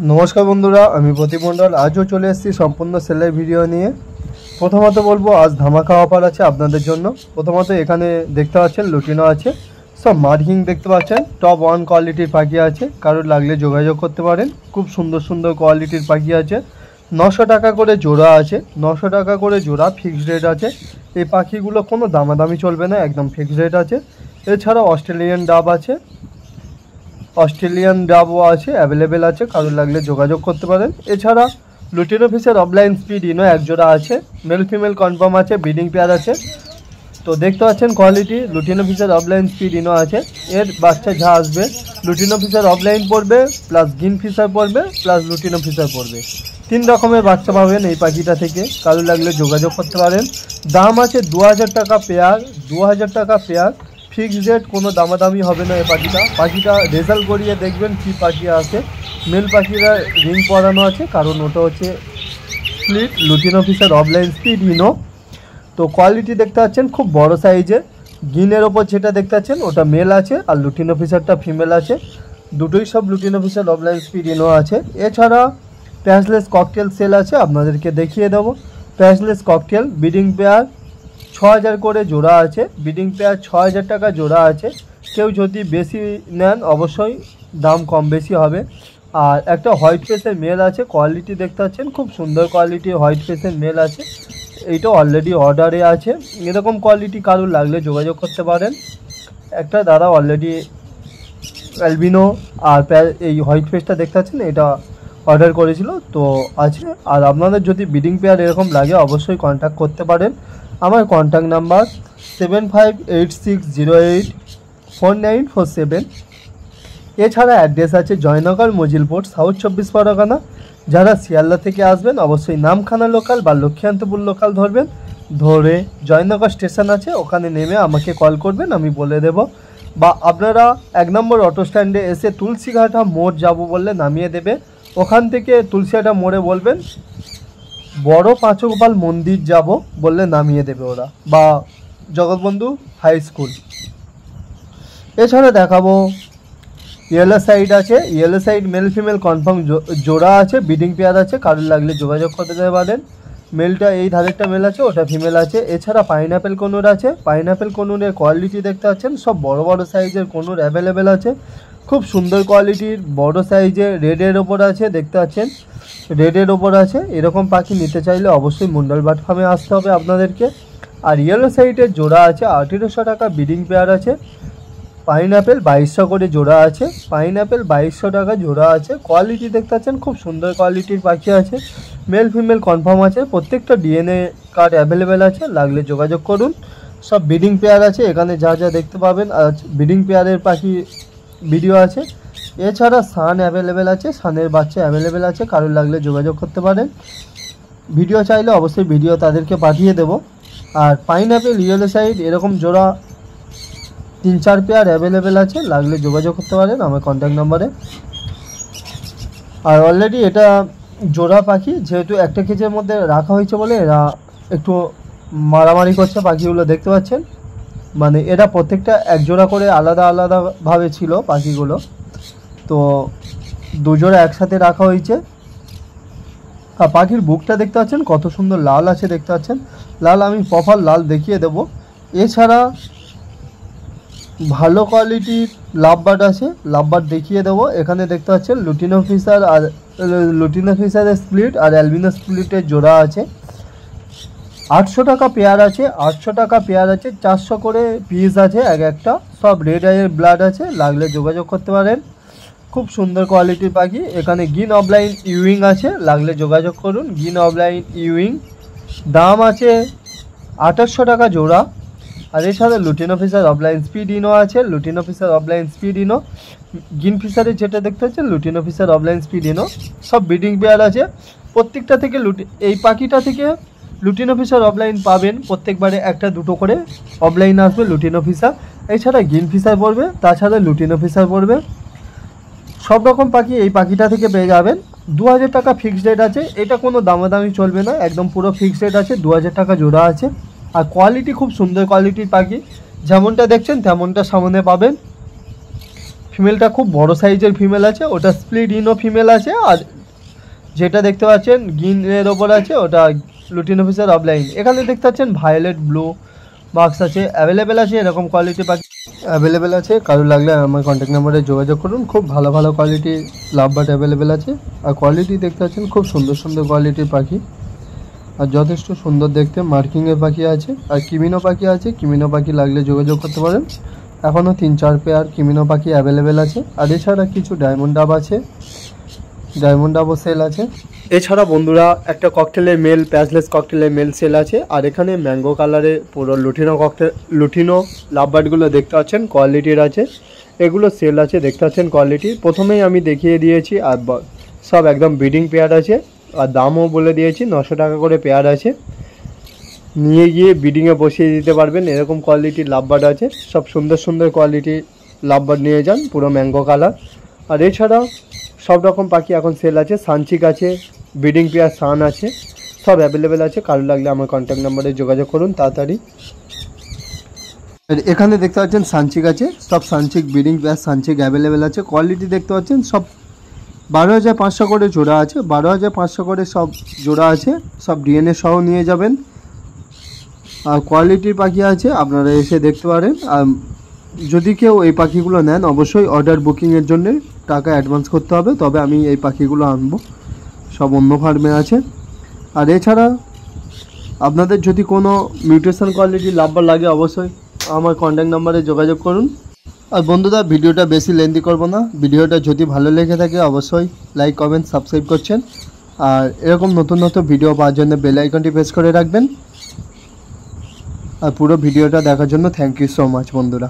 नमस्कार बंधुरा प्रदीप मंडल आजও चले एसेছি सम्पूर्ण सेलेर भिडियो निये। प्रथमत बोलबो आज धामाका अफार आछे आपनादेर जन्य। प्रथमत एखाने देखते पाच्छेन लुटिनो आछे, सब मार्किंग देखते पाच्छेन, टप 1 क्वालिटिर पाखी आछे, कारोर लागले जोगाजोग करते पारेन। खूब सुंदर सुंदर क्वालिटिर पाखी आछे। 900 टाका करे जोड़ा आछे, 900 टाका करे जोड़ा फिक्सड रेट आछे। এই পাখিগুলো কোনো দামাদামি চলবে না, একদম ফিক্সড রেট আছে। এছাড়া অস্ট্রেলিয়ান ডাব আছে, অস্ট্রেলিয়ান ডাবও আছে, অ্যাভেলেবেল আছে, কারোর লাগলে যোগাযোগ করতে পারেন। এছাড়া lutino Fischer opaline split ino এক জোড়া আছে, মেল ফিমেল কনফার্ম আছে, ব্রিডিং পেয়ার আছে। তো দেখতে পাচ্ছেন quality lutino Fischer opaline split ino আছে। এর বাচ্চা যা আসবে লুটিনো ফিশের অফলাইন পড়বে, প্লাস গ্রিন ফিশার পড়বে, প্লাস লুটিনো ফিশার পড়বে। 3 রকমের বাচ্চা পাবেন এই পাখিটা থেকে, কারোর লাগলে যোগাযোগ করতে পারেন। দাম আছে 2000 টাকা পেয়ার, 2000 টাকা পেয়ার, ফিক্সড রেট, কোনো দামাদামি হবে না। এই পাখিটা রেজাল্ট করিয়ে দেখবেন কী পাখি আছে। মেল পাখিরা রিং পরানো আছে, কারণ ওটা হচ্ছে split lutino Fischer opaline split ino. তো কোয়ালিটি দেখতে পাচ্ছেন খুব বড় সাইজের। গ্রিনের ওপর যেটা দেখতে পাচ্ছেন ওটা মেল আছে, আর লুটিনো ফিশারটা ফিমেল আছে। দুটোই সব lutino fisher opaline split ino আছে। এছাড়া প্যাচলেস ককটেল সেল আছে, আপনাদেরকে দেখিয়ে দেবো। প্যাচলেস ককটেল ব্রিডিং পেয়ার 6000 করে জোড়া আছে, ব্রিডিং পেয়ার 6000 টাকা জোড়া আছে। কেউ যদি বেশি নেন অবশ্যই দাম কম বেশি হবে। আর একটা হোয়াইট ফেসের মেল আছে, কোয়ালিটি দেখতে পাচ্ছেন খুব সুন্দর কোয়ালিটির হোয়াইট ফেসের মেল আছে। এইটা অলরেডি অর্ডারে আছে। এরকম কোয়ালিটি কারোর লাগলে যোগাযোগ করতে পারেন। একটা দাদা অলরেডি অ্যালবিনো আর এই হোয়াইট ফেসটা দেখতে পাচ্ছেন এটা অর্ডার করেছিল, তো আছে। আর আপনাদের যদি ব্রিডিং পেয়ার এরকম লাগে অবশ্যই কন্ট্যাক্ট করতে পারেন। আমার কন্ট্যাক্ট নাম্বার 7586084947। এছাড়া অ্যাড্রেস আছে জয়নগর মজিলপুর, সাউথ 24 পরগনা। যারা শিয়ালদা থেকে আসবেন অবশ্যই নামখানা লোকাল বা লক্ষ্মীকান্তপুর লোকাল ধরবেন, ধরে জয়নগর স্টেশন আছে ওখানে নেমে আমাকে কল করবেন, আমি বলে দেব। বা আপনারা 1 নম্বর অটো স্ট্যান্ডে এসে তুলসীঘাটা মোড় যাব বললে নামিয়ে দেবে। ওখান থেকে তুলসীঘাটা মোড়ে বলবেন বড় পাঁচগোপাল মন্দির যাব বললে নামিয়ে দেবে ওরা, বা জগৎবন্ধু হাই স্কুল। এছাড়া দেখাবো ইয়েলো সাইড আছে, yellow side male female confirm জোড়া আছে, ব্রিডিং পেয়ার আছে, কারোর লাগলে যোগাযোগ করতে পারেন। মেলটা এই ধারেরটা মেল আছে, ওটা ফিমেল আছে। এছাড়া পাইনাপেল কনুর আছে, পাইনাপেল কনুরের কোয়ালিটি দেখতে পাচ্ছেন সব বড় বড় সাইজের কনুর অ্যাভেলেবেল আছে, খুব সুন্দর কোয়ালিটির বড় সাইজে রেডের ওপর আছে, দেখতে পাচ্ছেন রেডের ওপর আছে। এরকম পাখি নিতে চাইলে অবশ্যই মন্ডল বার্ড ফার্মে আসতে হবে আপনাদেরকে। আর ইয়েলো সাইডের জোড়া আছে 1800 টাকা, ব্রিডিং পেয়ার আছে। পাইনাপেল 2200 করে জোড়া আছে, পাইনাপেল 2200 টাকা জোড়া আছে। কোয়ালিটি দেখতে পাচ্ছেন খুব সুন্দর কোয়ালিটির পাখি আছে, মেল ফিমেল কনফার্ম আছে, প্রত্যেকটা ডিএনএ কার্ড অ্যাভেলেবেল আছে, লাগলে যোগাযোগ করুন। সব ব্রিডিং পেয়ার আছে, এখানে যা যা দেখতে পাবেন আর ব্রিডিং পেয়ারের পাখি ভিডিও আছে। এছাড়া সান অ্যাভেলেবেল আছে, সানের বাচ্চা অ্যাভেলেবেল আছে, কারোর লাগলে যোগাযোগ করতে পারেন। ভিডিও চাইলে অবশ্যই ভিডিও তাদেরকে পাঠিয়ে দেব। আর পাইনাপেল ইয়েলো সাইড এরকম জোড়া 3-4 পেয়ার অ্যাভেলেবেল আছে, লাগলে যোগাযোগ করতে পারেন আমার কন্ট্যাক্ট নম্বরে। আর অলরেডি এটা জোড়া পাখি, যেহেতু একটা কেজের মধ্যে রাখা হয়েছে বলে এরা একটু মারামারি করছে পাখিগুলো, দেখতে পাচ্ছেন। মানে এরা প্রত্যেকটা এক জোড়া করে আলাদা আলাদাভাবে ছিল পাখিগুলো, তো 2 জোড়া একসাথে রাখা হয়েছে। আর পাখির বুকটা দেখতে পাচ্ছেন কত সুন্দর লাল আছে, দেখতে পাচ্ছেন লাল, আমি প্রপার লাল দেখিয়ে দেব। এছাড়া ভালো কোয়ালিটির লাভবার্ড আছে, লাভবার্ড দেখিয়ে দেবো। এখানে দেখতে পাচ্ছেন লুটিনো ফিশার আর লুটিনো ফিশারের স্প্লিট আর অ্যালবিনো স্প্লিটের জোড়া আছে। 800 টাকা পেয়ার আছে, 800 টাকা পেয়ার আছে, 400 করে পিস আছে এক একটা। সব রেড আইয়ের ব্লাড আছে, লাগলে যোগাযোগ করতে পারেন। খুব সুন্দর কোয়ালিটির পাখি। এখানে গ্রিন অফলাইন ইউইং আছে, লাগলে যোগাযোগ করুন। গ্রিন অফলাইন ইউইং দাম আছে 2800 টাকা জোড়া। আর এছাড়া lutino fisher opaline split ino আছে, lutino fisher opaline split ino. Green ফিশারের যেটা দেখতে পাচ্ছেন lutino fisher opaline split ino, সব ব্রিডিং পেয়ার আছে। প্রত্যেকটা থেকে এই পাখিটা থেকে লুটিনো ফিশার অফলাইন পাবেন, প্রত্যেকবারে 1-2 করে অফলাইন আসবে লুটিনো ফিশার। এছাড়া গ্রিন ফিশার পড়বে, তাছাড়া লুটিনো ফিশার পড়বে। সব রকম পাখি এই পাখিটা থেকে পেয়ে যাবেন। 2000 টাকা ফিক্সড রেট আছে, এটা কোনো দামাদামি চলবে না, একদম পুরো ফিক্সড রেট আছে। 2000 টাকা জোড়া আছে। আর কোয়ালিটি খুব সুন্দর কোয়ালিটির পাখি, যেমনটা দেখছেন তেমনটা সামনে পাবেন। ফিমেলটা খুব বড় সাইজের ফিমেল আছে, ওটা স্প্লিট ইনো ফিমেল আছে। আর যেটা দেখতে পাচ্ছেন গ্রিনের ওপর আছে ওটা লুটিনো ফিশার অফলাইন। এখানে দেখতে পাচ্ছেন ভায়োলেট ব্লু মার্কস আছে, অ্যাভেলেবেল আছে, এরকম কোয়ালিটি পাখি অ্যাভেলেবেল আছে। কারো লাগলে আমার কন্ট্যাক্ট নাম্বারে যোগাযোগ করুন। খুব ভালো ভালো কোয়ালিটি লাভ বার্ড অ্যাভেলেবেল আছে। আর কোয়ালিটি দেখতে পাচ্ছেন খুব সুন্দর সুন্দর কোয়ালিটির পাখি, আর যথেষ্ট সুন্দর দেখতে মার্কিংয়ের পাখি আছে। আর কিমিনো পাখি আছে, কিমিনো পাখি লাগলে যোগাযোগ করতে পারেন। এখনও 3-4 পেয়ার কিমিনো পাখি অ্যাভেলেবেল আছে। আর এছাড়া কিছু ডায়মন্ড ডাব আছে, ডায়মন্ড ডাবও সেল আছে। এছাড়া বন্ধুরা একটা ককটেলের মেল, প্যাচলেস ককটেলের মেল সেল আছে। আর এখানে ম্যাঙ্গো কালারে পুরো লুটিনো লাভবার্ডগুলো দেখতে পাচ্ছেন কোয়ালিটির আছে, এগুলো সেল আছে, দেখতে পাচ্ছেন কোয়ালিটি প্রথমেই আমি দেখিয়ে দিয়েছি। আর সব একদম ব্রিডিং পেয়ার আছে। আর দামও বলে দিয়েছি, 900 টাকা করে পেয়ার আছে, নিয়ে গিয়ে ব্রিডিংয়ে বসিয়ে দিতে পারবেন। এরকম কোয়ালিটির লাভবার্ড আছে, সব সুন্দর সুন্দর কোয়ালিটির লাভবার্ড নিয়ে যান, পুরো ম্যাঙ্গো কালার। আর এছাড়াও সব রকম পাখি এখন সেল আছে, সানচিক আছে, ব্রিডিং পেয়ার সান আছে, সব অ্যাভেলেবেল আছে। কারো লাগলে আমার কন্ট্যাক্ট নাম্বারে যোগাযোগ করুন তাড়াতাড়ি। এখানে দেখতে পাচ্ছেন সানচিক আছে, সব সানচিক ব্রিডিং পেয়ার সানচিক অ্যাভেলেবেল আছে। কোয়ালিটি দেখতে পাচ্ছেন সব 12,500 করে জোড়া আছে, 12,500 করে সব জোড়া আছে, সব ডিএনএ সহ নিয়ে যাবেন। আর কোয়ালিটির পাখি আছে, আপনারা এসে দেখতে পারেন। আর যদি কেউ এই পাখিগুলো নেন অবশ্যই অর্ডার বুকিংয়ের জন্য টাকা অ্যাডভান্স করতে হবে, তবে আমি এই পাখিগুলো আনবো। সব অন্য ফার্মে আছে। আর এছাড়া আপনাদের যদি কোনো মিউটেশন কোয়ালিটির লাভবার লাগে অবশ্যই আমার কন্ট্যাক্ট নাম্বারে যোগাযোগ করুন। আর বন্ধুরা ভিডিওটা বেশি লেন্দি করব না, ভিডিওটা যদি ভালো লেগে থাকে অবশ্যই লাইক কমেন্ট সাবস্ক্রাইব করছেন। আর এরকম নতুন নতুন ভিডিও পাওয়ার জন্য বেল আইকনটি প্রেস করে রাখবেন। আর পুরো ভিডিওটা দেখার জন্য থ্যাংক ইউ সো মাচ বন্ধুরা।